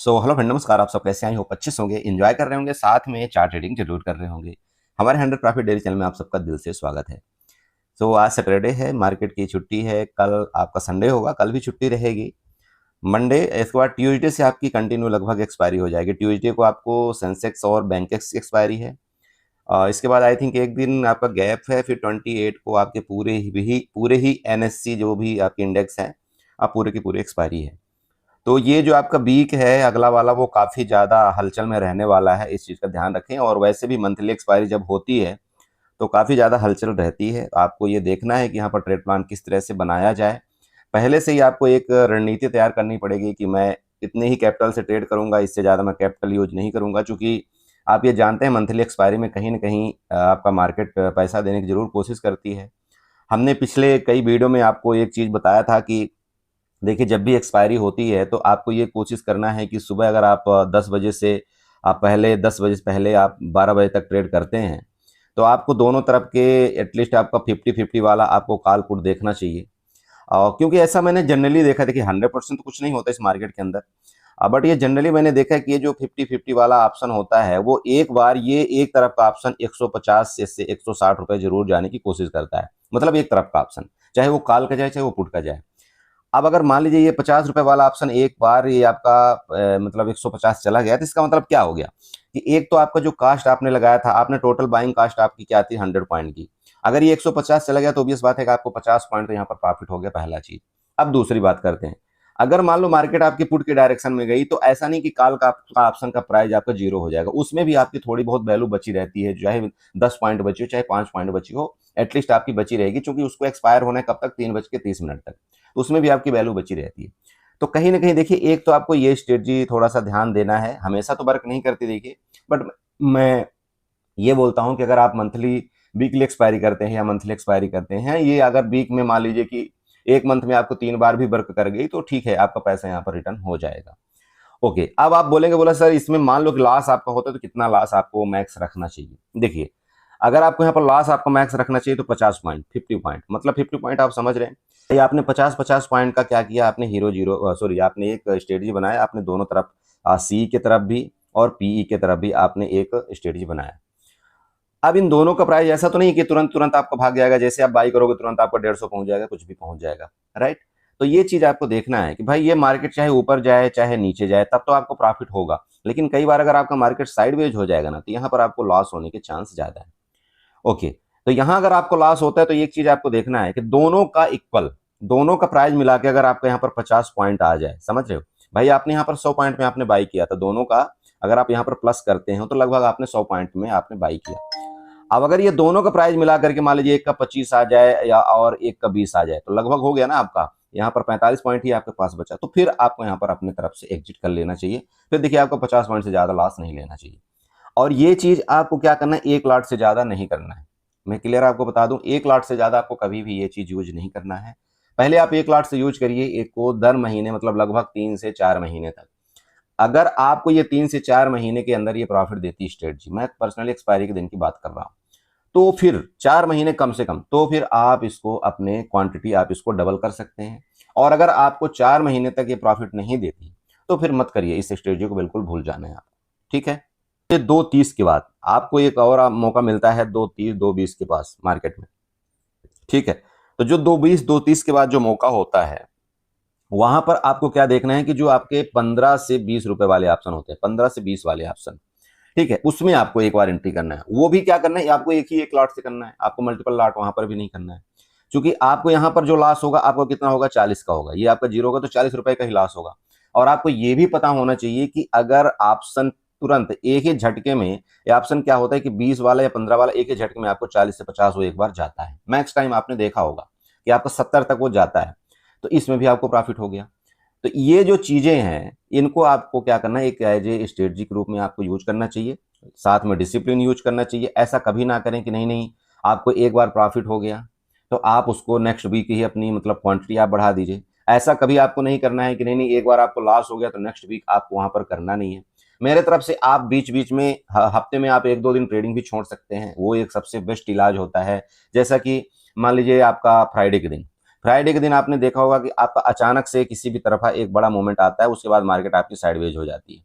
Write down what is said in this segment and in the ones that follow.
Hello friend, नमस्कार। आप सब कैसे आए हो? 25 होंगे, एंजॉय कर रहे होंगे, साथ में चार्ट रीडिंग जरूर कर रहे होंगे। हमारे 100 प्रॉफिट डेली चैनल में आप सबका दिल से स्वागत है। आज सैटरडे है, मार्केट की छुट्टी है। कल आपका संडे होगा, कल भी छुट्टी रहेगी। मंडे, इसके बाद ट्यूसडे से आपकी कंटिन्यू लगभग एक्सपायरी हो जाएगी। ट्यूसडे को आपको सेंसेक्स और बैंकेक्स की एक्सपायरी है। इसके बाद आई थिंक एक दिन आपका गैप है, फिर 28 को आपके पूरे ही एनएससी जो भी आपके इंडेक्स है, आप पूरे की पूरे एक्सपायरी है। तो ये जो आपका वीक है अगला वाला, वो काफ़ी ज़्यादा हलचल में रहने वाला है, इस चीज़ का ध्यान रखें। और वैसे भी मंथली एक्सपायरी जब होती है तो काफ़ी ज़्यादा हलचल रहती है। आपको ये देखना है कि यहाँ पर ट्रेड प्लान किस तरह से बनाया जाए। पहले से ही आपको एक रणनीति तैयार करनी पड़ेगी कि मैं इतने ही कैपिटल से ट्रेड करूँगा, इससे ज़्यादा मैं कैपिटल यूज नहीं करूँगा। चूँकि आप ये जानते हैं मंथली एक्सपायरी में कहीं न कहीं आपका मार्केट पैसा देने की ज़रूर कोशिश करती है। हमने पिछले कई वीडियो में आपको एक चीज़ बताया था कि देखिए, जब भी एक्सपायरी होती है तो आपको ये कोशिश करना है कि सुबह अगर आप 10 बजे से आप पहले 10 बजे से पहले आप 12 बजे तक ट्रेड करते हैं, तो आपको दोनों तरफ के एटलीस्ट आपका 50-50 वाला आपको कॉल पुट देखना चाहिए। क्योंकि ऐसा मैंने जनरली देखा था कि 100% तो कुछ नहीं होता इस मार्केट के अंदर। बट ये जनरली मैंने देखा है कि ये जो 50-50 वाला ऑप्शन होता है, वो एक बार ये एक तरफ का ऑप्शन 150 से 160 रुपए ज़रूर जाने की कोशिश करता है। मतलब एक तरफ का ऑप्शन, चाहे वो कॉल का जाए, चाहे वो पुट का जाए। अब अगर मान लीजिए ये 50 रुपए वाला ऑप्शन एक बार ये आपका मतलब 150 चला गया, तो इसका मतलब क्या हो गया कि एक तो आपका जो कास्ट आपने लगाया था, आपने टोटल बाइंग कास्ट आपकी क्या थी 100 पॉइंट की। अगर ये 150 चला गया तो ऑब्वियस बात है कि आपको 50 पॉइंट तो यहाँ पर प्रॉफिट हो गया, पहला चीज। अब दूसरी बात करते हैं। अगर मान लो मार्केट आपकी पुट के डायरेक्शन में गई, तो ऐसा नहीं कि काल का ऑप्शन का प्राइस आपका जीरो हो जाएगा, उसमें भी आपकी थोड़ी बहुत वैल्यू बची रहती है। चाहे 10 पॉइंट बची हो, चाहे 5 पॉइंट बची हो, एटलीस्ट आपकी बची रहेगी, क्योंकि उसको एक्सपायर होने कब तक, 3:30 तक। तो उसमें भी आपकी वैल्यू बची रहती है। तो कहीं ना कहीं देखिए, एक तो आपको ये स्ट्रेटजी थोड़ा सा ध्यान देना है। हमेशा तो वर्क नहीं करती देखिए, बट मैं ये बोलता हूं कि अगर आप मंथली वीकली एक्सपायरी करते हैं या मंथली एक्सपायरी करते हैं, ये अगर वीक में मान लीजिए कि एक मंथ में आपको 3 बार भी वर्क कर गई, तो ठीक है, आपका पैसा यहाँ पर रिटर्न हो जाएगा। ओके, अब आप बोलेंगे, बोला सर इसमें मान लो कि लॉस आपका होता है तो कितना लॉस आपको मैक्स रखना चाहिए? देखिए, अगर आपको यहाँ पर लॉस आपको मैक्स रखना चाहिए तो 50 पॉइंट, 50 पॉइंट, मतलब 50 पॉइंट आप समझ रहे हैं। ये आपने 50-50 पॉइंट का क्या किया, आपने हीरो जीरो सॉरी आपने एक स्ट्रेटजी बनाया, आपने दोनों तरफ सी के तरफ भी और पीई के तरफ भी आपने एक स्ट्रेटजी बनाया। अब इन दोनों का प्राइस ऐसा तो नहीं कि तुरंत तुरंत आपको भाग जाएगा, जैसे आप बाई करोगे तुरंत आपका 150 पहुंच जाएगा, कुछ भी पहुंच जाएगा, राइट। तो ये चीज आपको देखना है कि भाई ये मार्केट चाहे ऊपर जाए चाहे नीचे जाए, तब तो आपको प्रॉफिट होगा। लेकिन कई बार अगर आपका मार्केट साइडवेज हो जाएगा ना, तो यहाँ पर आपको लॉस होने के चांस ज्यादा है। ओके, तो यहां अगर आपको लॉस होता है तो एक चीज आपको देखना है कि दोनों का इक्वल, दोनों का प्राइस मिला के अगर आपका यहाँ पर 50 पॉइंट आ जाए, समझ रहे हो भाई, आपने यहाँ पर 100 पॉइंट में आपने बाई किया था, दोनों का अगर आप यहाँ पर प्लस करते हो तो लगभग आपने 100 पॉइंट में आपने बाई किया। अब अगर ये दोनों का प्राइस मिला करके मान लीजिए एक का 25 आ जाए या और एक का 20 आ जाए, तो लगभग हो गया ना आपका, यहाँ पर 45 पॉइंट ही आपके पास बचा। तो फिर आपको यहाँ पर अपने तरफ से एग्जिट कर लेना चाहिए। फिर देखिए, आपको 50 पॉइंट से ज्यादा लॉस नहीं लेना चाहिए। और ये चीज आपको क्या करना है, 1 लाख से ज्यादा नहीं करना है। मैं क्लियर आपको बता दूं, 1 लाख से ज्यादा आपको कभी भी ये चीज यूज नहीं करना है। पहले आप 1 लाख से यूज करिए, एक को दर महीने, मतलब लगभग 3 से 4 महीने तक। अगर आपको ये 3 से 4 महीने के अंदर ये प्रॉफिट देती है स्ट्रेटजी, मैं पर्सनली एक्सपायरी के दिन की बात कर रहा हूं, तो फिर 4 महीने कम से कम, तो फिर आप इसको अपने क्वांटिटी आप इसको डबल कर सकते हैं। और अगर आपको 4 महीने तक ये प्रॉफिट नहीं देती, तो फिर मत करिए, इस स्ट्रेटजी को बिल्कुल भूल जाना है आपको, ठीक है। ये 2:30 के बाद आपको एक और मौका मिलता है, 2:30 2:20 के पास मार्केट में, ठीक है। तो जो 2:20 2:30 के बाद जो मौका होता है, वहां पर आपको क्या देखना है कि जो आपके 15 से 20 रुपए वाले ऑप्शन होते हैं, 15 से 20 वाले ऑप्शन, ठीक है, उसमें आपको एक बार एंट्री करना है। वो भी क्या करना है, आपको एक ही एक लॉट से करना है, आपको मल्टीपल लॉट वहां पर भी नहीं करना है। क्योंकि आपको यहाँ पर जो लॉस होगा, आपको कितना होगा, 40 का होगा। ये आपका जीरो होगा तो 40 रुपए का ही लॉस होगा। और आपको ये भी पता होना चाहिए कि अगर ऑप्शन तुरंत एक ही झटके में, ये ऑप्शन क्या होता है कि 20 वाला या 15 वाला एक ही झटके में आपको 40 से 50 वो एक बार जाता है। मैक्स टाइम आपने देखा होगा कि आपका 70 तक वो जाता है। तो इसमें भी आपको प्रॉफिट हो गया। तो ये जो चीजें हैं, इनको आपको क्या करना है, एक एज ए स्ट्रेटजी के रूप में आपको यूज करना चाहिए। साथ में डिसिप्लिन यूज करना चाहिए। ऐसा कभी ना करें कि नहीं नहीं, आपको एक बार प्रॉफिट हो गया तो आप उसको नेक्स्ट वीक ही अपनी मतलब क्वांटिटी आप बढ़ा दीजिए। ऐसा कभी आपको नहीं करना है कि नहीं नहीं, एक बार आपको लॉस हो गया तो नेक्स्ट वीक आपको वहां पर करना नहीं है। मेरे तरफ से आप बीच बीच में हफ्ते में आप 1-2 दिन ट्रेडिंग भी छोड़ सकते हैं, वो एक सबसे बेस्ट इलाज होता है। जैसा कि मान लीजिए आपका फ्राइडे के दिन, फ्राइडे के दिन आपने देखा होगा कि आपका अचानक से किसी भी तरफा एक बड़ा मूवमेंट आता है, उसके बाद मार्केट आपकी साइडवेज हो जाती है।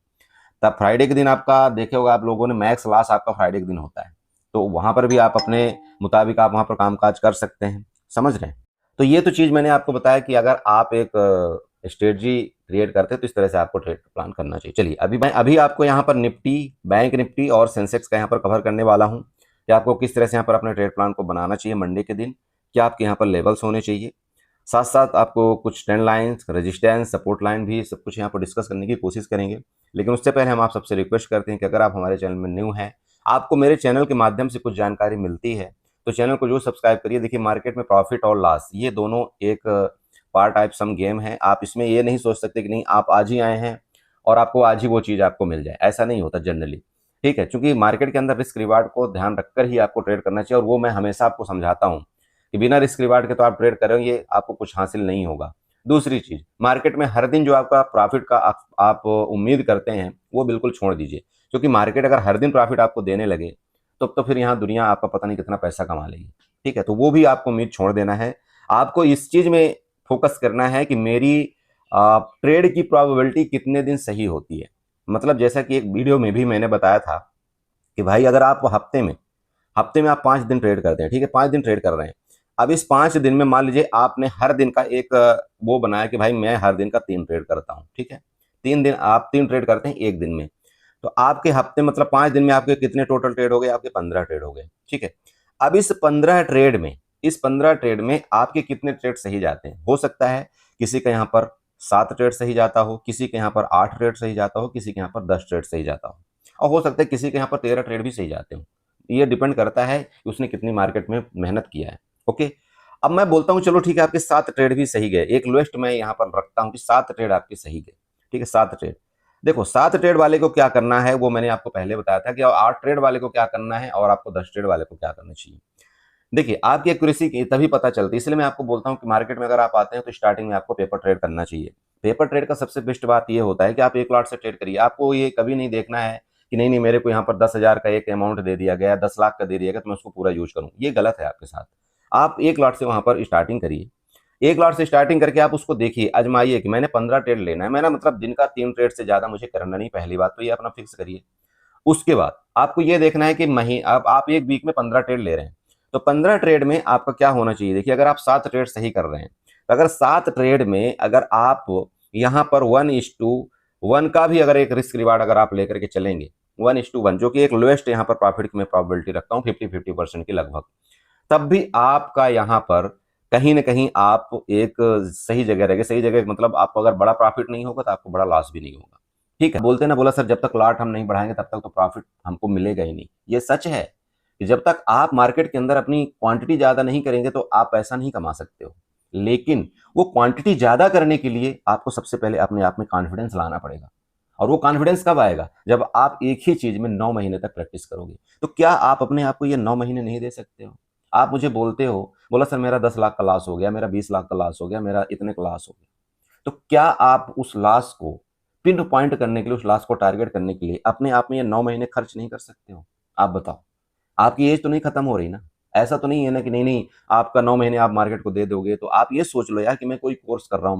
तब फ्राइडे के दिन आपका देखे होगा आप लोगों ने, मैक्स लॉस आपका फ्राइडे के दिन होता है। तो वहां पर भी आप अपने मुताबिक आप वहां पर कामकाज कर सकते हैं, समझ रहे हैं। तो ये तो चीज मैंने आपको बताया कि अगर आप एक स्ट्रेटजी क्रिएट करते हैं तो इस तरह से आपको ट्रेड प्लान करना चाहिए। चलिए अभी आपको यहाँ पर निफ्टी, बैंक निफ्टी और सेंसेक्स का यहाँ पर कवर करने वाला हूँ कि आपको किस तरह से यहाँ पर अपने ट्रेड प्लान को बनाना चाहिए मंडे के दिन, क्या आपके यहाँ पर लेवल्स होने चाहिए। साथ साथ आपको कुछ trend lines, resistance, support line भी सब कुछ यहाँ पर डिस्कस करने की कोशिश करेंगे। लेकिन उससे पहले हम आप सबसे रिक्वेस्ट करते हैं कि अगर आप हमारे चैनल में न्यू हैं, आपको मेरे चैनल के माध्यम से कुछ जानकारी मिलती है, तो चैनल को जो सब्सक्राइब करिए। देखिए मार्केट में प्रॉफिट और लॉस ये दोनों एक पार्ट टाइप सम गेम है। आप इसमें ये नहीं सोच सकते कि नहीं आप आज ही आए हैं और आपको आज ही वो चीज़ आपको मिल जाए, ऐसा नहीं होता जनरली, ठीक है। क्योंकि मार्केट के अंदर रिस्क रिवार्ड को ध्यान रखकर ही आपको ट्रेड करना चाहिए, और वो मैं हमेशा आपको समझाता हूँ कि बिना रिस्क रिवार्ड के तो आप ट्रेड करेंगे आपको कुछ हासिल नहीं होगा। दूसरी चीज, मार्केट में हर दिन जो आपका प्रॉफिट का आप उम्मीद करते हैं वो बिल्कुल छोड़ दीजिए, क्योंकि मार्केट अगर हर दिन प्रॉफिट आपको देने लगे तो फिर यहाँ दुनिया आपका पता नहीं कितना पैसा कमा लेगी, ठीक है। तो वो भी आपको उम्मीद छोड़ देना है। आपको इस चीज में फोकस करना है कि मेरी ट्रेड की प्रोबेबिलिटी कितने दिन सही होती है। मतलब जैसा कि एक वीडियो में भी मैंने बताया था कि भाई अगर आप हफ्ते में आप 5 दिन ट्रेड करते हैं, ठीक है, 5 दिन ट्रेड कर रहे हैं। अब इस 5 दिन में मान लीजिए आपने हर दिन का एक वो बनाया कि भाई मैं हर दिन का 3 ट्रेड करता हूँ, ठीक है। 3 दिन आप 3 ट्रेड करते हैं एक दिन में, तो आपके हफ्ते मतलब 5 दिन में आपके कितने टोटल ट्रेड हो गए, आपके 15 ट्रेड हो गए, ठीक है। अब इस 15 ट्रेड में आपके कितने ट्रेड सही जाते हैं। हो सकता है किसी का यहाँ पर 7 ट्रेड सही जाता हो, किसी के यहाँ पर 8 ट्रेड सही जाता हो, किसी के यहाँ पर 10 ट्रेड सही जाता हो, और हो सकता है किसी के यहाँ पर 13 ट्रेड भी सही जाते हो। ये डिपेंड करता है कि उसने कितनी मार्केट में मेहनत किया है, ओके। अब मैं बोलता हूं चलो ठीक है आपके 7 ट्रेड भी सही गए, एक लोएस्ट मैं यहां पर रखता हूं कि 7 ट्रेड आपके सही गए, ठीक है। 7 ट्रेड, देखो 7 ट्रेड वाले को क्या करना है वो मैंने आपको पहले बताया था कि 8 ट्रेड वाले को क्या करना है और आपको 10 ट्रेड वाले को क्या करना चाहिए। देखिए आपकी एक्यूरेसी की तभी पता चलती है, इसलिए मैं आपको बोलता हूं कि मार्केट में अगर आप आते हैं तो स्टार्टिंग में आपको पेपर ट्रेड करना चाहिए। पेपर ट्रेड का सबसे बेस्ट बात ये होता है कि आप एक लॉट से ट्रेड करिए। आपको ये कभी नहीं देखना है कि नहीं मेरे को यहाँ पर 10,000 का एक अमाउंट दे दिया गया, 10 लाख का दे दिया गया तो मैं उसको पूरा यूज करूँ, ये गलत है आपके साथ। आप एक लॉट से वहां पर स्टार्टिंग करिए, एक लॉट से स्टार्टिंग करके आप उसको देखिए, आजमाइए कि मैंने 15 ट्रेड लेना है, मेरा मतलब दिन का 3 ट्रेड से ज्यादा मुझे करना नहीं, पहली बात तो ये अपना फिक्स करिए। उसके बाद आपको ये देखना है कि आप एक वीक में 15 ट्रेड ले रहे हैं, तो 15 ट्रेड में आपका क्या होना चाहिए। देखिए अगर आप 7 ट्रेड सही कर रहे हैं, तो अगर 7 ट्रेड में अगर आप यहाँ पर 1:1 का भी अगर एक रिस्क रिवार्ड अगर आप लेकर के चलेंगे, 1:1 जो कि एक लोएस्ट यहाँ पर प्रॉफिट में प्रोबेबिलिटी रखता हूँ 50-50% की लगभग, तब भी आपका यहाँ पर कहीं ना कहीं आप एक सही जगह रहेंगे। सही जगह मतलब आपको अगर बड़ा प्रॉफिट नहीं होगा तो आपको बड़ा लॉस भी नहीं होगा, ठीक है। बोलते ना, बोला सर जब तक लॉट हम नहीं बढ़ाएंगे तब तक तो प्रॉफिट हमको मिलेगा ही नहीं। ये सच है कि जब तक आप मार्केट के अंदर अपनी क्वांटिटी ज्यादा नहीं करेंगे तो आप पैसा नहीं कमा सकते हो। लेकिन वो क्वांटिटी ज्यादा करने के लिए आपको सबसे पहले अपने आप में कॉन्फिडेंस लाना पड़ेगा। और वो कॉन्फिडेंस कब आएगा, जब आप एक ही चीज में 9 महीने तक प्रैक्टिस करोगे। तो क्या आप अपने आप को ये 9 महीने नहीं दे सकते हो। आप मुझे बोलते हो, बोला सर मेरा 10 लाख का लॉस हो गया, मेरा 20 लाख का लॉस हो गया, मेरा इतने का लॉस हो गया, तो क्या आप उस लॉस को पिन पॉइंट करने के लिए, उस लॉस को टारगेट करने के लिए अपने आप में ये 9 महीने खर्च नहीं कर सकते हो। आप बताओ, आपकी एज तो नहीं खत्म हो रही ना। ऐसा तो नहीं है ना कि नहीं नहीं आपका 9 महीने आप मार्केट को दे दोगे। तो आप ये सोच लो यार कि मैं कोई कोर्स कर रहा हूँ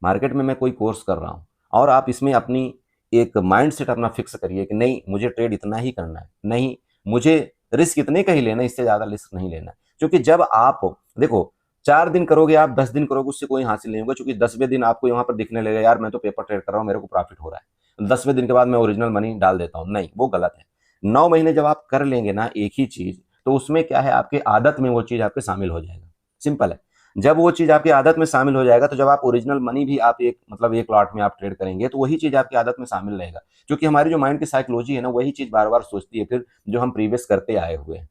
मार्केट में मैं कोई कोर्स कर रहा हूँ, और आप इसमें अपनी एक माइंड सेट अपना फिक्स करिए कि नहीं मुझे ट्रेड इतना ही करना है, नहीं मुझे रिस्क इतने का ही लेना, इससे ज्यादा रिस्क नहीं लेना। क्योंकि जब आप देखो 4 दिन करोगे, आप 10 दिन करोगे, उससे कोई हासिल नहीं होगा। क्योंकि 10वें दिन आपको यहाँ पर दिखने लगेगा यार मैं तो पेपर ट्रेड कर रहा हूँ, मेरे को प्रॉफिट हो रहा है, 10वें दिन के बाद मैं ओरिजिनल मनी डाल देता हूँ। नहीं, वो गलत है। 9 महीने जब आप कर लेंगे ना एक ही चीज, तो उसमें क्या है आपके आदत में वो चीज आपके शामिल हो जाएगा। सिंपल है। जब वो चीज आपकी आदत में शामिल हो जाएगा तो जब आप ओरिजिनल मनी भी आप एक मतलब एक लॉट में आप ट्रेड करेंगे तो वही चीज आपकी आदत में शामिल रहेगा। क्योंकि हमारी जो माइंड की साइकोलॉजी है ना, वही चीज बार बार सोचती है फिर जो हम प्रीवियस करते आए हुए हैं।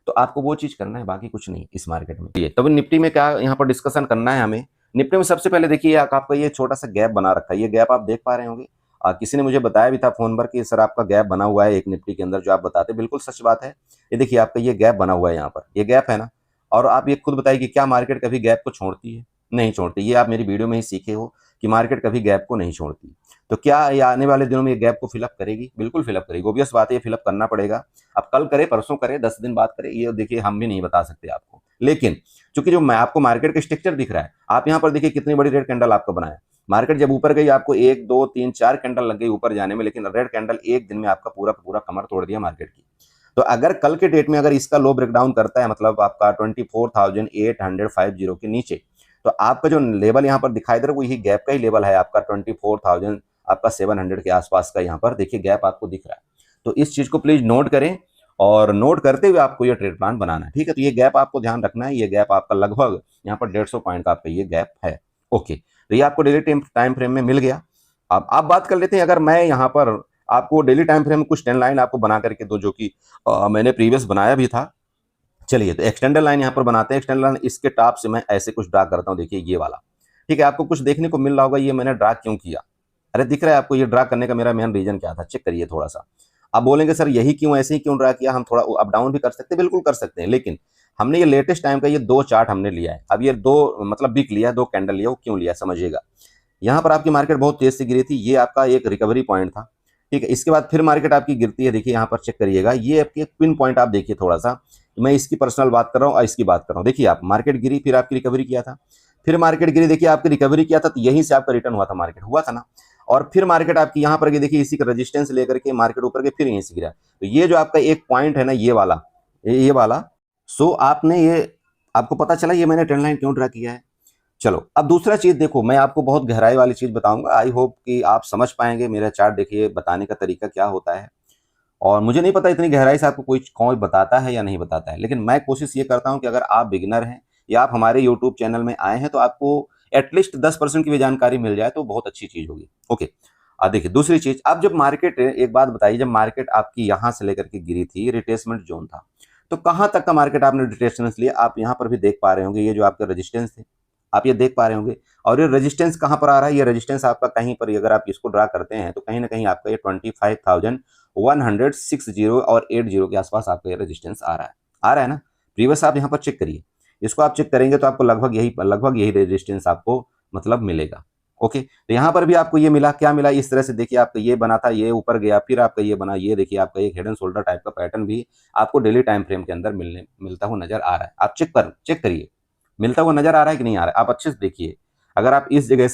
तो आपको वो चीज करना है, बाकी कुछ नहीं इस मार्केट में। ये तब निफ्टी में क्या यहाँ पर डिस्कशन करना है हमें। निफ्टी में सबसे पहले देखिए आपका ये छोटा सा गैप बना रखा है, ये गैप आप देख पा रहे होंगे। किसी ने मुझे बताया भी था फोन पर कि सर आपका गैप बना हुआ है एक निफ्टी के अंदर, जो आप बताते, बिल्कुल सच बात है। ये देखिए आपका ये गैप बना हुआ है, यहाँ पर ये गैप है ना। और आप ये खुद बताइए कि क्या मार्केट कभी गैप को छोड़ती है? नहीं छोड़ती। ये आप मेरी वीडियो में ही सीखे हो कि मार्केट कभी गैप को नहीं छोड़ती। तो क्या ये आने वाले दिनों में ये गैप को फिलअप करेगी? बिल्कुल फिलअप करेगी, ऑब्वियस बात है, ये फिलअप करना पड़ेगा। अब कल करे, परसों करे, 10 दिन बाद करे, ये देखिए हम भी नहीं बता सकते आपको। लेकिन चूंकि जो मैं आपको मार्केट का स्ट्रक्चर दिख रहा है, आप यहाँ पर देखिए कितनी बड़ी रेड कैंडल आपको बनाया। मार्केट जब ऊपर गई आपको 1 2 3 4 कैंडल लग गई ऊपर जाने में, लेकिन रेड कैंडल एक दिन में आपका पूरा पूरा कमर तोड़ दिया मार्केट की। तो अगर कल के डेट में अगर इसका लो ब्रेकडाउन करता है, मतलब आपका 24,850 के नीचे, तो आपका जो लेवल यहाँ पर दिखाई दे रहा है वो यही गैप का ही लेवल है आपका 24,000 आपका 700 के आसपास का यहाँ पर देखिए गैप आपको दिख रहा है। तो इस चीज को प्लीज नोट करें और नोट करते हुए आपको ये ट्रेड प्लान बनाना है, ठीक है। तो ये गैप आपको ध्यान रखना है, ये गैप आपका लगभग यहाँ पर 150 पॉइंट का आपका ये गैप है। ओके, तो ये आपको डेली टाइम फ्रेम में मिल गया। अब आप बात कर लेते हैं, अगर मैं यहाँ पर आपको डेली टाइम फ्रेम में कुछ 10 लाइन आपको बना करके दो, जो कि मैंने प्रीवियस बनाया भी था। चलिए, तो एक्सटेंडर लाइन यहाँ पर बनाते हैं। एक्सटेंडर लाइन इसके टॉप से मैं ऐसे कुछ ड्रा करता हूँ, देखिए ये वाला, ठीक है। आपको कुछ देखने को मिल रहा होगा, ये मैंने ड्रा क्यों किया, अरे दिख रहा है आपको ये ड्रा करने का मेरा मेन रीजन क्या था, चेक करिए थोड़ा सा। आप बोलेंगे सर यही क्यों, ऐसे ही क्यों ड्रा किया, हम थोड़ा अप डाउन भी कर सकते हैं, बिल्कुल कर सकते हैं, लेकिन हमने ये लेटेस्ट टाइम का ये 2 चार्ट हमने लिया है। अब ये 2 मतलब बिक लिया, 2 कैंडल लिया, वो क्यों लिया समझिएगा। यहाँ पर आपकी मार्केट बहुत तेज से गिरी थी, ये आपका एक रिकवरी पॉइंट था, ठीक है। इसके बाद फिर मार्केट आपकी गिरती है, देखिए यहाँ पर चेक करिएगा, ये आपकी एक पिन पॉइंट आप देखिए थोड़ा सा, मैं इसकी पर्सनल बात कर रहा हूँ और इसकी बात कर रहा हूँ। देखिए आप मार्केट गिरी, फिर आपकी रिकवरी किया था, फिर मार्केट गिरी, देखिए आपकी रिकवरी किया था, तो यहीं से आपका रिटर्न हुआ था, मार्केट हुआ था ना। और फिर मार्केट आपकी यहाँ पर देखिए इसी का रेजिस्टेंस लेकर के मार्केट ऊपर के फिर यहीं से गिरा। तो ये जो आपका एक पॉइंट है ना, ये वाला, सो आपने ये, आपको पता चला ये मैंने ट्रेंड लाइन क्यों ड्रा किया है। चलो अब दूसरा चीज देखो, मैं आपको बहुत गहराई वाली चीज बताऊंगा, आई होप कि आप समझ पाएंगे मेरा चार्ट देखिए बताने का तरीका क्या होता है। और मुझे नहीं पता इतनी गहराई से आपको कोई बताता है या नहीं बताता है, लेकिन मैं कोशिश ये करता हूं कि अगर आप बिगिनर हैं या आप हमारे यूट्यूब चैनल में आए हैं, तो आपको एटलीस्ट 10% की भी जानकारी मिल जाए तो बहुत अच्छी चीज होगी। ओके, देखिए दूसरी चीज, अब जब मार्केट, एक बात बताइए, जब मार्केट आपकी यहां से लेकर के गिरी थी, रिट्रेसमेंट जोन था, तो कहां तक का मार्केट आपने रिट्रेसमेंट लिया, आप यहां पर भी देख पा रहे होंगे, ये जो आपके रेजिस्टेंस थे आप ये देख पा रहे होंगे। और ये रेजिस्टेंस कहां पर आ रहा है, ये रेजिस्टेंस आपका कहीं पर, अगर आप इसको ड्रा करते हैं तो कहीं ना कहीं आपका ये 25,160 और 80 के आसपास आपका ये रेजिस्टेंस आ रहा है ना। प्रीवियस आप यहाँ पर चेक करिए, इसको आप चेक करेंगे तो आपको लगभग यही रेजिस्टेंस आपको मतलब मिलेगा। ओके, तो यहाँ पर भी आपको ये मिला, क्या मिला, इस तरह से देखिए आपका ये बना था, ये ऊपर गया, फिर आपका ये बना, ये देखिए आपका एक हेड एंड शोल्डर टाइप का पैटर्न भी आपको डेली टाइम फ्रेम के अंदर मिलता हुआ नजर आ रहा है। आप चेक करिए, मिलता हुआ नजर आ रहा है कि नहीं आ रहा है, आप अच्छे से देखिए। अगर आप इस जगह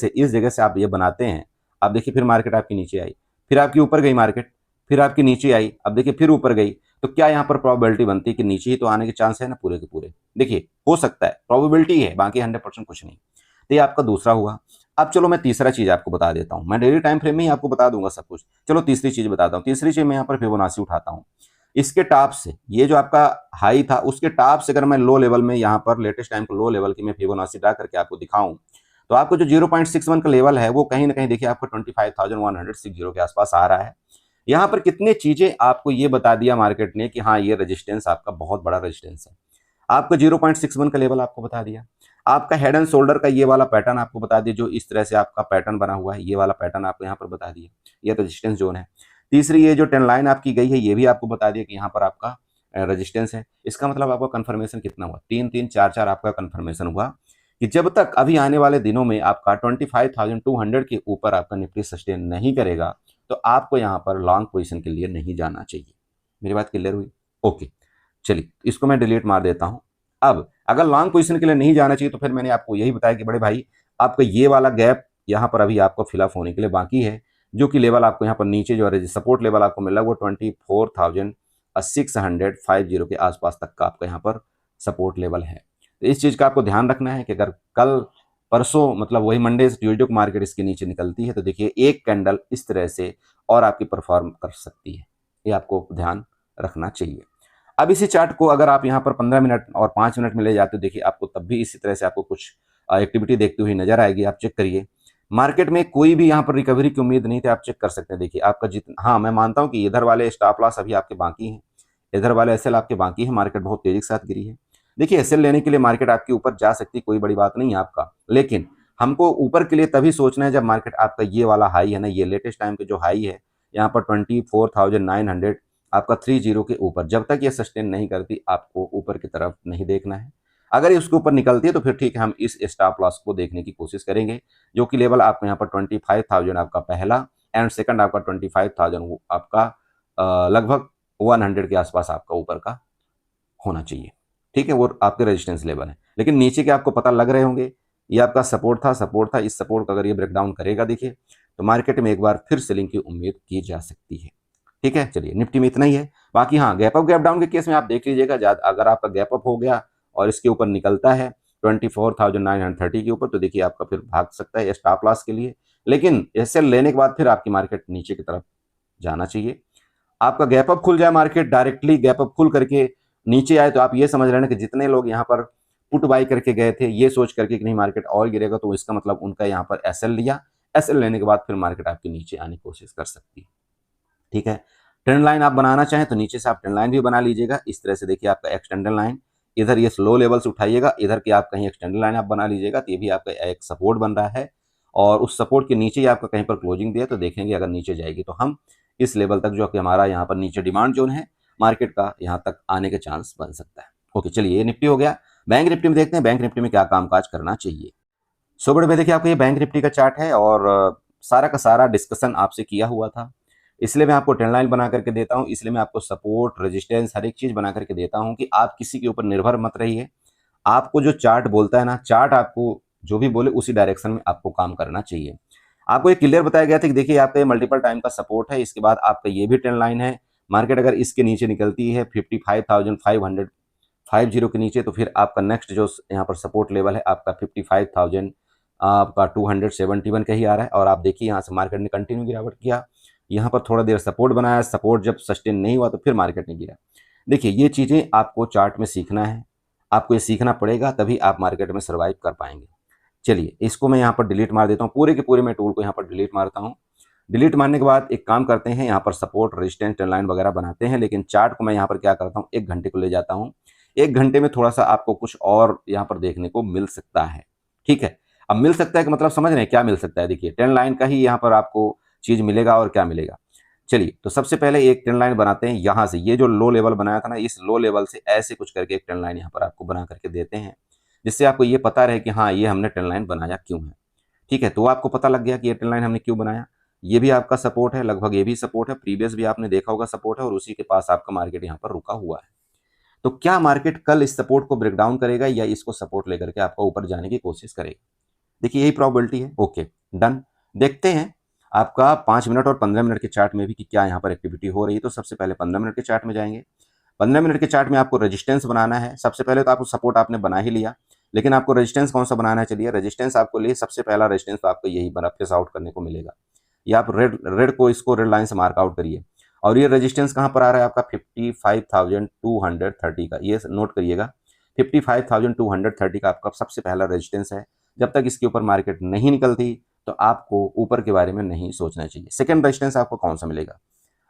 से आप ये बनाते हैं, आप देखिए फिर मार्केट आपकी नीचे आई, फिर आपकी ऊपर गई मार्केट, फिर आपकी नीचे आई, अब देखिए फिर ऊपर गई, तो क्या यहाँ पर प्रोबेबिलिटी बनती है कि नीचे ही तो आने के चांस है ना पूरे के पूरे। देखिए हो सकता है, प्रोबेबिलिटी है, बाकी 100% कुछ नहीं। तो ये आपका दूसरा हुआ। अब चलो मैं तीसरा चीज आपको बता देता हूँ, मैं डेली टाइम फ्रेम में ही आपको बता दूंगा सब कुछ। चलो तीसरी चीज बताता हूँ। तीसरी चीज मैं यहाँ पर फिबोनाची उठाता हूँ, इसके टॉप से, ये जो आपका हाई था उसके टॉप से अगर मैं लो लेवल में यहाँ पर लेटेस्ट टाइम को लो लेवल की मैं फिबोनाची ड्रा करके आपको दिखाऊं, तो आपको जो 0.61 का लेवल है वो कहीं ना कहीं देखिए आपको 25,160 के आसपास आ रहा है। यहाँ पर कितनी चीजें आपको ये बता दिया मार्केट ने कि हाँ ये रेजिस्टेंस आपका बहुत बड़ा रेजिस्टेंस है। आपका 0.61 का लेवल आपको बता दिया, आपका हेड एंड शोल्डर का ये वाला पैटर्न आपको बता दिया, जो इस तरह से आपका पैटर्न बना हुआ है, ये वाला पैटर्न आपको यहाँ पर बता दिया, ये रेजिस्टेंस जोन है। तीसरी ये जो 10 लाइन आपकी गई है, ये भी आपको बता दिया कि यहाँ पर आपका रेजिस्टेंस है। इसका मतलब आपका कंफर्मेशन कितना हुआ, 3 3 4 4 आपका कंफर्मेशन हुआ कि जब तक अभी आने वाले दिनों में आपका 25,200 के ऊपर आपका निफ्टी सस्टेन नहीं करेगा, तो आपको यहाँ पर लॉन्ग पोजीशन के लिए नहीं जाना चाहिए। मेरी बात क्लियर हुई? ओके, चलिए इसको मैं डिलीट मार देता हूँ। अब अगर लॉन्ग पोजीशन के लिए नहीं जाना चाहिए, तो फिर मैंने आपको यही बताया कि बड़े भाई आपका ये वाला गैप यहाँ पर अभी आपको फिलअप होने के लिए बाकी है, जो कि लेवल आपको यहाँ पर नीचे जो है सपोर्ट लेवल आपको मिला वो 24,650 के आसपास तक का आपका यहाँ पर सपोर्ट लेवल है। तो इस चीज़ का आपको ध्यान रखना है कि अगर कल परसों मतलब वही मंडे से ट्यूजडे को मार्केट इसके नीचे निकलती है, तो देखिए एक कैंडल इस तरह से और आपकी परफॉर्म कर सकती है, ये आपको ध्यान रखना चाहिए। अब इसी चार्ट को अगर आप यहाँ पर 15 मिनट और 5 मिनट में ले जाते हो, देखिए आपको तब भी इसी तरह से आपको कुछ एक्टिविटी देखते हुए नजर आएगी। आप चेक करिए, मार्केट में कोई भी यहाँ पर रिकवरी की उम्मीद नहीं थी, आप चेक कर सकते हैं। देखिए आपका जितना, हाँ मैं मानता हूँ कि इधर वाले स्टॉप लॉस अभी आपके बाकी हैं, इधर वाले एसएल आपके बाकी है, मार्केट बहुत तेजी के साथ गिरी है। देखिए एसएल लेने के लिए मार्केट आपके ऊपर जा सकती है, कोई बड़ी बात नहीं है आपका, लेकिन हमको ऊपर के लिए तभी सोचना है जब मार्केट आपका ये वाला हाई है ना, ये लेटेस्ट टाइम के जो हाई है यहाँ पर 24,900 आपका 30 के ऊपर, जब तक ये सस्टेन नहीं करती आपको ऊपर की तरफ नहीं देखना है। अगर इसके ऊपर निकलती है तो फिर ठीक है, हम इस स्टॉप लॉस को देखने की कोशिश करेंगे, जो कि लेवल आपको यहाँ पर 25,000 आपका पहला एंड सेकंड आपका 25,000 आपका लगभग 100 के आसपास आपका ऊपर का होना चाहिए। ठीक है, वो आपके रेजिस्टेंस लेवल है। लेकिन नीचे के आपको पता लग रहे होंगे, ये आपका सपोर्ट था, इस सपोर्ट को अगर ये ब्रेकडाउन करेगा देखिए, तो मार्केट में एक बार फिर सेलिंग की उम्मीद की जा सकती है। ठीक है, चलिए निफ्टी में इतना ही है। बाकी हाँ, गैप अप गैप डाउन के केस में आप देख लीजिएगा, अगर आपका गैप अप हो गया और इसके ऊपर निकलता है 24,930 के ऊपर, तो देखिए आपका फिर भाग सकता है स्टॉप लॉस के लिए। लेकिन ऐसे लेने के बाद फिर आपकी मार्केट नीचे की तरफ जाना चाहिए। आपका गैप अप खुल जाए, मार्केट डायरेक्टली गैप अप खुल करके नीचे आए, तो आप ये समझ रहे हैं कि जितने लोग यहाँ पर पुट बाई करके गए थे ये सोच करके कि नहीं मार्केट और गिरेगा, तो इसका मतलब उनका यहाँ पर एसएल लिया। एसएल लेने के बाद फिर मार्केट आपकी नीचे आने की कोशिश कर सकती है। ठीक है, ट्रेंड लाइन आप बनाना चाहें तो नीचे से आप ट्रेंड लाइन भी बना लीजिएगा। इस तरह से देखिए आपका एक्सटेंडर लाइन, इधर ये स्लो लेवल से उठाइएगा, इधर की आप कहीं एक्सटेंडर लाइन आप बना लीजिएगा, तो ये भी आपका एक सपोर्ट बन रहा है। और उस सपोर्ट के नीचे ही आपका कहीं पर क्लोजिंग दिया, तो देखेंगे अगर नीचे जाएगी तो हम इस लेवल तक, जो कि हमारा यहाँ पर नीचे डिमांड जोन है मार्केट का, यहाँ तक आने के चांस बन सकता है। ओके, चलिए ये निफ्टी हो गया। बैंक निफ्टी में देखते हैं बैंक निफ्टी में क्या कामकाज करना चाहिए। सो बड़े भाई देखिए आपको ये बैंक निफ्टी का चार्ट है और सारा का सारा डिस्कशन आपसे किया हुआ था, इसलिए मैं आपको ट्रेंड लाइन बना करके देता हूँ, इसलिए मैं आपको सपोर्ट रेजिस्टेंस हर एक चीज़ बना करके देता हूँ कि आप किसी के ऊपर निर्भर मत रहिए। आपको जो चार्ट बोलता है ना, चार्ट आपको जो भी बोले उसी डायरेक्शन में आपको काम करना चाहिए। आपको ये क्लियर बताया गया था कि देखिए आपका ये मल्टीपल टाइम का सपोर्ट है, इसके बाद आपका ये भी ट्रेंड लाइन है। मार्केट अगर इसके नीचे निकलती है 55,550 के नीचे, तो फिर आपका नेक्स्ट जो यहाँ पर सपोर्ट लेवल है आपका 55,000 आपका 271 का ही आ रहा है। और आप देखिए यहाँ से मार्केट ने कंटिन्यू गिरावट किया, यहाँ पर थोड़ा देर सपोर्ट बनाया, सपोर्ट जब सस्टेन नहीं हुआ तो फिर मार्केट ने गिरा। देखिए ये चीज़ें आपको चार्ट में सीखना है, आपको ये सीखना पड़ेगा, तभी आप मार्केट में सर्वाइव कर पाएंगे। चलिए इसको मैं यहाँ पर डिलीट मार देता हूँ, पूरे के पूरे मैं टूल को यहाँ पर डिलीट मारता हूँ। डिलीट मारने के बाद एक काम करते हैं, यहाँ पर सपोर्ट रेजिस्टेंस ट्रेंड लाइन वगैरह बनाते हैं, लेकिन चार्ट को मैं यहाँ पर क्या करता हूँ, 1 घंटे को ले जाता हूँ। 1 घंटे में थोड़ा सा आपको कुछ और यहाँ पर देखने को मिल सकता है। ठीक है, अब मिल सकता है कि मतलब समझ रहे हैं क्या मिल सकता है। देखिए ट्रेंड लाइन का ही यहाँ पर आपको चीज़ मिलेगा और क्या मिलेगा। चलिए तो सबसे पहले एक ट्रेंड लाइन बनाते हैं, यहाँ से ये जो लो लेवल बनाया था ना, इस लो लेवल से ऐसे कुछ करके एक ट्रेंड लाइन यहाँ पर आपको बना करके देते हैं, जिससे आपको ये पता रहे कि हाँ ये हमने ट्रेंड लाइन बनाया क्यों है। ठीक है, तो आपको पता लग गया कि ये ट्रेंड लाइन हमने क्यों बनाया। ये भी आपका सपोर्ट है, लगभग ये भी सपोर्ट है, प्रीवियस भी आपने देखा होगा सपोर्ट है, और उसी के पास आपका मार्केट यहाँ पर रुका हुआ है। तो क्या मार्केट कल इस सपोर्ट को ब्रेक डाउन करेगा या इसको सपोर्ट लेकर के आपका ऊपर जाने की कोशिश करेगा? देखिए यही प्रोबेबिलिटी है। ओके डन, देखते हैं आपका 5 मिनट और 15 मिनट के चार्ट में भी कि क्या यहाँ पर एक्टिविटी हो रही है। तो सबसे पहले 15 मिनट के चार्ट में जाएंगे। 15 मिनट के चार्ट में आपको रेजिस्टेंस बनाना है। सबसे पहले तो आपको सपोर्ट आपने बना ही लिया, लेकिन आपको रेजिस्टेंस कौन सा बनाना है। चलिए रेजिस्टेंस आपको लिए, सबसे पहला रेजिस्टेंस तो आपको यही बना फेस आउट करने को मिलेगा। ये आप रेड को इसको रेड लाइन से मार्क आउट करिए। और ये रेजिस्टेंस कहाँ पर आ रहा है आपका 55,230 का, ये नोट करिएगा 55,230 का आपका सबसे पहला रेजिस्टेंस है। जब तक इसके ऊपर मार्केट नहीं निकलती तो आपको ऊपर के बारे में नहीं सोचना चाहिए। सेकंड रेजिस्टेंस आपको कौन सा मिलेगा।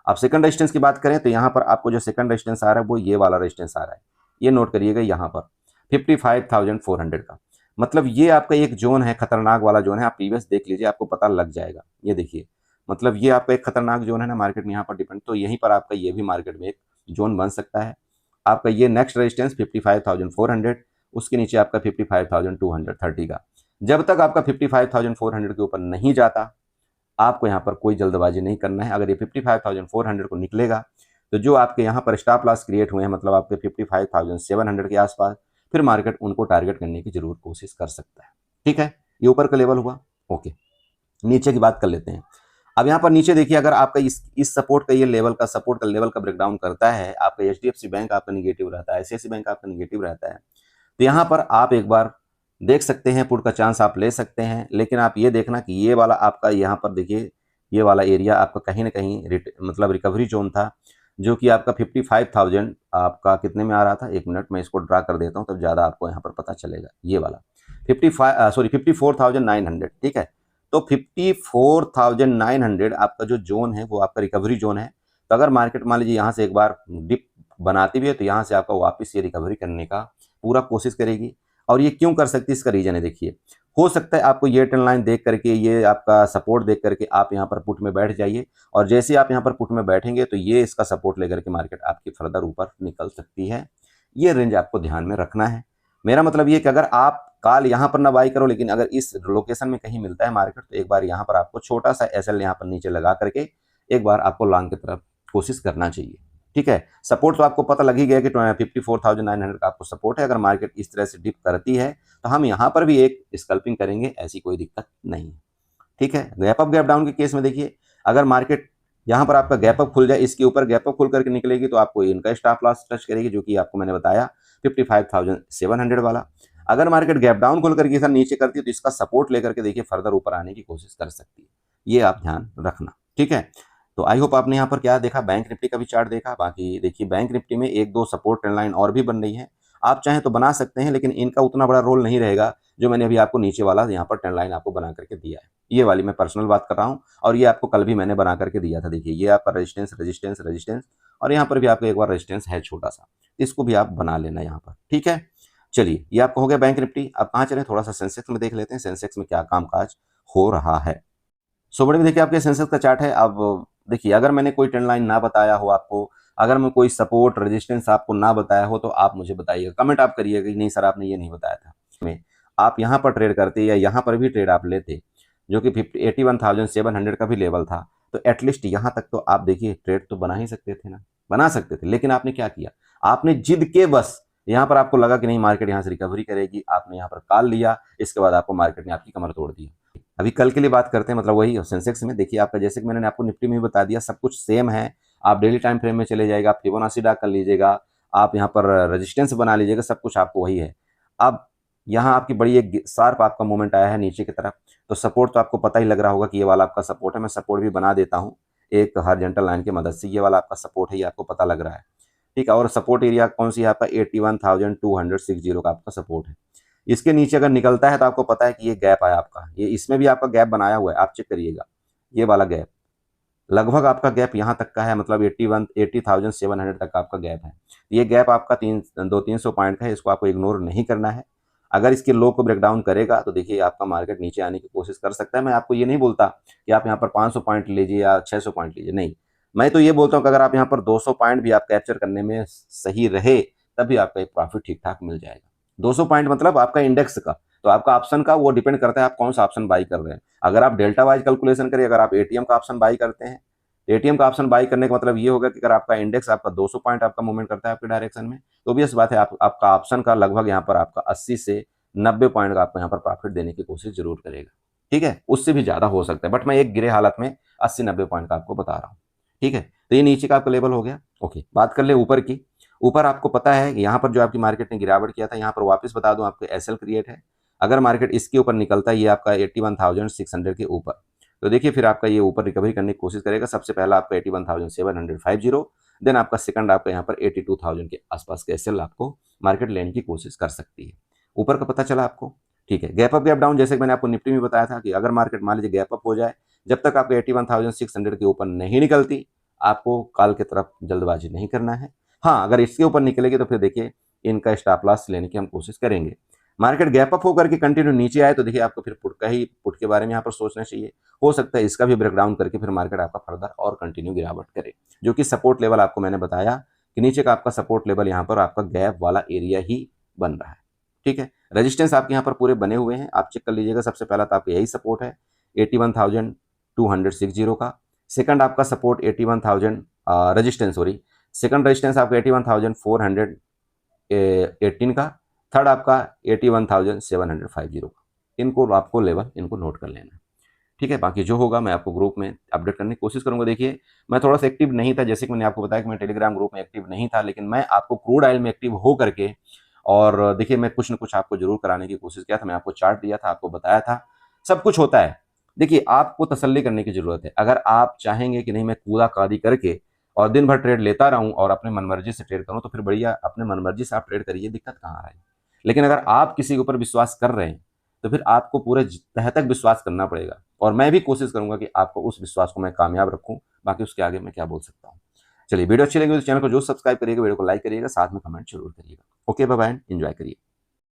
आप सेकंड रेजिस्टेंस की बात करें तो यहाँ पर आपको जो सेकंड रेजिस्टेंस आ रहा है वो ये वाला रेजिस्टेंस आ रहा है, ये नोट करिएगा यहाँ पर 55,400 का। मतलब ये आपका एक जोन है, खतरनाक वाला जोन है। आप प्रीवियस देख लीजिए, आपको पता लग जाएगा। ये देखिए, मतलब ये आपका एक खतरनाक जोन है ना, मार्केट में यहाँ पर डिपेंड, तो यहीं पर आपका ये भी मार्केट में एक जोन बन सकता है। आपका ये नेक्स्ट रेजिस्टेंस 55,400, उसके नीचे आपका 55,230 का। जब तक आपका 55,400 के ऊपर नहीं जाता, आपको यहाँ पर कोई जल्दबाजी नहीं करना है। अगर ये 55,400 को निकलेगा तो जो आपके यहाँ पर स्टॉप लॉस क्रिएट हुए हैं, मतलब आपके 55,700 के आसपास, फिर मार्केट उनको टारगेट करने की जरूर कोशिश कर सकता है। ठीक है, ये ऊपर का लेवल हुआ। ओके, नीचे की बात कर लेते हैं। अब यहाँ पर नीचे देखिए, अगर आपका इस सपोर्ट का ये लेवल का सपोर्ट का लेवल का ब्रेकडाउन करता है, आपका एचडीएफसी बैंक आपका निगेटिव रहता है, आईसीआईसी बैंक आपका निगेटिव रहता है, तो यहाँ पर आप एक बार देख सकते हैं, पुट का चांस आप ले सकते हैं। लेकिन आप ये देखना कि ये वाला आपका यहाँ पर देखिए, ये वाला एरिया आपका कहीं ना कहीं मतलब रिकवरी जोन था, जो कि आपका 55,000 आपका कितने में आ रहा था। 1 मिनट में इसको ड्रा कर देता हूँ, तब ज़्यादा आपको यहाँ पर पता चलेगा। ये वाला 54,900, ठीक है। तो 54,900 आपका जो जोन है वो आपका रिकवरी जोन है। तो अगर मार्केट मान लीजिए यहाँ से एक बार डिप बनाती भी है, तो यहाँ से आपका वापस ये रिकवरी करने का पूरा कोशिश करेगी। और ये क्यों कर सकती है, इसका रीजन है। देखिए, हो सकता है आपको ये ट्रेंड लाइन देख करके, ये आपका सपोर्ट देख करके आप यहाँ पर पुट में बैठ जाइए, और जैसे आप यहाँ पर पुट में बैठेंगे तो ये इसका सपोर्ट लेकर के मार्केट आपकी फर्दर ऊपर निकल सकती है। ये रेंज आपको ध्यान में रखना है। मेरा मतलब ये कि अगर आप कॉल यहाँ पर ना बाई करो, लेकिन अगर इस लोकेशन में कहीं मिलता है मार्केट, तो एक बार यहाँ पर आपको छोटा सा एसएल यहाँ पर नीचे लगा करके एक बार आपको लॉन्ग की तरफ कोशिश करना चाहिए। ठीक है। सपोर्ट तो आपको पता लग ही गया कि 54,900 का आपको सपोर्ट है। अगर मार्केट इस तरह से डिप करती है तो हम यहाँ पर भी एक स्कल्पिंग करेंगे, ऐसी कोई दिक्कत नहीं है। ठीक है। गैप अप गैप डाउन के केस में देखिए, अगर मार्केट यहाँ पर आपका गैप अप खुल जाए, इसके ऊपर गैप अप खुल करके निकलेगी तो आपको इनका स्टॉप लॉस टच करेगी, जो कि आपको मैंने बताया 55,700 वाला। अगर मार्केट गैप डाउन खुल करके सर नीचे करती है तो इसका सपोर्ट लेकर के देखिए फर्दर ऊपर आने की कोशिश कर सकती है, ये आप ध्यान रखना। ठीक है। तो आई होप आपने यहाँ पर क्या देखा, बैंक निफ्टी का भी चार्ट देखा। बाकी देखिए बैंक निफ्टी में एक दो सपोर्ट ट्रेंड लाइन और भी बन रही है, आप चाहें तो बना सकते हैं, लेकिन इनका उतना बड़ा रोल नहीं रहेगा जो मैंने अभी आपको नीचे वाला यहाँ पर ट्रेंड लाइन आपको बना करके दिया है। ये वाली मैं पर्सनल बात कर रहा हूँ, और ये आपको कल भी मैंने बना करके दिया था। देखिए ये आपका रेजिस्टेंस रेजिस्टेंस रेजिस्टेंस, और यहाँ पर भी आपका एक बार रेजिस्टेंस है छोटा सा, इसको भी आप बना लेना यहाँ पर। ठीक है। चलिए ये आपको हो गया बैंक निफ्टी। अब कहाँ चले, थोड़ा सा सेंसेक्स में देख लेते हैं, सेंसेक्स में क्या कामकाज हो रहा है। सो बड़े में देखिए आपके सेंसेक्स का चार्ट है। अब देखिए अगर मैंने कोई ट्रेंड लाइन ना बताया हो आपको, अगर मैं कोई सपोर्ट रेजिस्टेंस आपको ना बताया हो तो आप मुझे बताइएगा, कमेंट आप करिएगा कि नहीं सर आपने ये नहीं बताया था। में आप यहाँ पर ट्रेड करते या यहाँ पर भी ट्रेड आप लेते, जो कि 81,700 का भी लेवल था, तो एटलीस्ट यहाँ तक तो आप देखिए ट्रेड तो बना ही सकते थे ना, बना सकते थे। लेकिन आपने क्या किया, आपने जिद के बस यहाँ पर आपको लगा कि नहीं मार्केट यहाँ से रिकवरी करेगी, आपने यहाँ पर कॉल लिया, इसके बाद आपको मार्केट ने आपकी कमर तोड़ दी। अभी कल के लिए बात करते हैं, मतलब वही सेंसेक्स में देखिए आपका, जैसे कि मैंने आपको निफ्टी में भी बता दिया, सब कुछ सेम है। आप डेली टाइम फ्रेम में चले जाएगा, आप फिबोनाची ड्रा कर लीजिएगा, आप यहाँ पर रेजिस्टेंस बना लीजिएगा, सब कुछ आपको वही है। अब यहाँ आपकी बड़ी एक शार्प आपका मूवमेंट आया है नीचे की तरफ, तो सपोर्ट तो आपको पता ही लग रहा होगा कि ये वाला आपका सपोर्ट है। मैं सपोर्ट भी बना देता हूँ एक हॉरिजॉन्टल लाइन की मदद से, ये वाला आपका सपोर्ट है, ये आपको पता लग रहा है। ठीक है। और सपोर्ट एरिया कौन सी है आपका, 81,260 का आपका सपोर्ट है। इसके नीचे अगर निकलता है तो आपको पता है कि ये गैप आया आपका, ये इसमें भी आपका गैप बनाया हुआ है, आप चेक करिएगा। ये वाला गैप लगभग आपका गैप यहाँ तक का है, मतलब 80,700 तक का आपका गैप है। ये गैप आपका 300 पॉइंट का है, इसको आपको इग्नोर नहीं करना है। अगर इसके लो को ब्रेक डाउन करेगा तो देखिए आपका मार्केट नीचे आने की कोशिश कर सकता है। मैं आपको ये नहीं बोलता कि आप यहाँ पर 500 पॉइंट लीजिए या 600 पॉइंट लीजिए, नहीं। मैं तो ये बोलता हूँ कि अगर आप यहाँ पर 200 पॉइंट भी आप कैप्चर करने में सही रहे, तभी आपका एक प्रॉफिट ठीक ठाक मिल जाएगा। 200 पॉइंट मतलब आपका इंडेक्स का, तो आपका ऑप्शन का वो डिपेंड करता है आप कौन सा ऑप्शन बाई कर रहे हैं। अगर आप डेल्टा वाइज कैलकुलेशन करिए, अगर आप एटीएम का ऑप्शन बाई करते हैं, एटीएम का ऑप्शन बाई करने का मतलब ये होगा कि अगर आपका इंडेक्स आपका 200 पॉइंट आपका मूवमेंट करता है आपके डायरेक्शन में, तो भी इस बात है आपका ऑप्शन का लगभग यहाँ पर आपका 80 से 90 पॉइंट का आपको यहाँ पर प्रॉफिट देने की कोशिश जरूर करेगा। ठीक है। उससे भी ज्यादा हो सकता है, बट मैं एक गिरे हालत में 80-90 पॉइंट का आपको बता रहा हूँ। ठीक है। तो ये नीचे का आपका लेवल हो गया। ओके, बात कर ले ऊपर की। ऊपर आपको पता है यहाँ पर जो आपकी मार्केट ने गिरावट किया था, यहाँ पर वापस बता दूं आपको एसएल क्रिएट है। अगर मार्केट इसके ऊपर निकलता है, ये आपका 81,600 के ऊपर, तो देखिए फिर आपका ये ऊपर रिकवरी करने की कोशिश करेगा। सबसे पहला आपका 81,750, देन आपका सेकंड आपका यहाँ पर 82,000 के आसपास के एसएल आपको मार्केट लेने की कोशिश कर सकती है। ऊपर का पता चला आपको। ठीक है। गैप अप गैप डाउन, जैसे मैंने आपको निफ्टी में बताया था कि अगर मार्केट मान लीजिए गैप अप हो जाए, जब तक आपको 81,600 के ऊपर नहीं निकलती, आपको कॉल की तरफ जल्दबाजी नहीं करना है। हाँ, अगर इसके ऊपर निकलेगी तो फिर देखिए इनका स्टॉप लॉस लेने की हम कोशिश करेंगे। मार्केट गैप अप होकर के कंटिन्यू नीचे आए तो देखिए आपको फिर पुट के बारे में यहाँ पर सोचना चाहिए। हो सकता है इसका भी ब्रेकडाउन करके फिर मार्केट आपका फर्दर और कंटिन्यू गिरावट करे, जो कि सपोर्ट लेवल आपको मैंने बताया कि नीचे का आपका सपोर्ट लेवल यहाँ पर आपका गैप वाला एरिया ही बन रहा है। ठीक है। रेजिस्टेंस आपके यहाँ पर पूरे बने हुए हैं, आप चेक कर लीजिएगा। सबसे पहला तो आपका यही सपोर्ट है 81,260 का। सेकंड आपका support 81,000 resistance, sorry, second resistance आपका 81,418 का। थर्ड आपका 81,750 का। इनको आपको लेवल इनको नोट कर लेना। ठीक है। बाकी जो होगा मैं आपको ग्रुप में अपडेट करने की कोशिश करूंगा। देखिए मैं थोड़ा सा एक्टिव नहीं था, जैसे कि मैंने आपको बताया कि मैं टेलीग्राम ग्रुप में एक्टिव नहीं था, लेकिन मैं आपको क्रूड ऑयल में एक्टिव हो करके, और देखिए मैं कुछ न कुछ आपको जरूर कराने की कोशिश किया था। मैं आपको चार्ट दिया था, आपको बताया था, सब कुछ होता है। देखिए आपको तसल्ली करने की जरूरत है। अगर आप चाहेंगे कि नहीं मैं कूदा कादी करके और दिन भर ट्रेड लेता रहूं और अपने मनमर्जी से ट्रेड करूं, तो फिर बढ़िया अपने मनमर्जी से आप ट्रेड करिए, दिक्कत कहाँ आ रही है। लेकिन अगर आप किसी के ऊपर विश्वास कर रहे हैं तो फिर आपको पूरे तह तक विश्वास करना पड़ेगा, और मैं भी कोशिश करूंगा कि आपको उस विश्वास को मैं कामयाब रखूं। बाकी उसके आगे मैं क्या बोल सकता हूं। चलिए वीडियो अच्छी लगी तो चैनल को जो सब्सक्राइब करिएगा, वीडियो को लाइक करिएगा, साथ में कमेंट जरूर करिएगा। ओके, बाय बाय, एंजॉय करिए।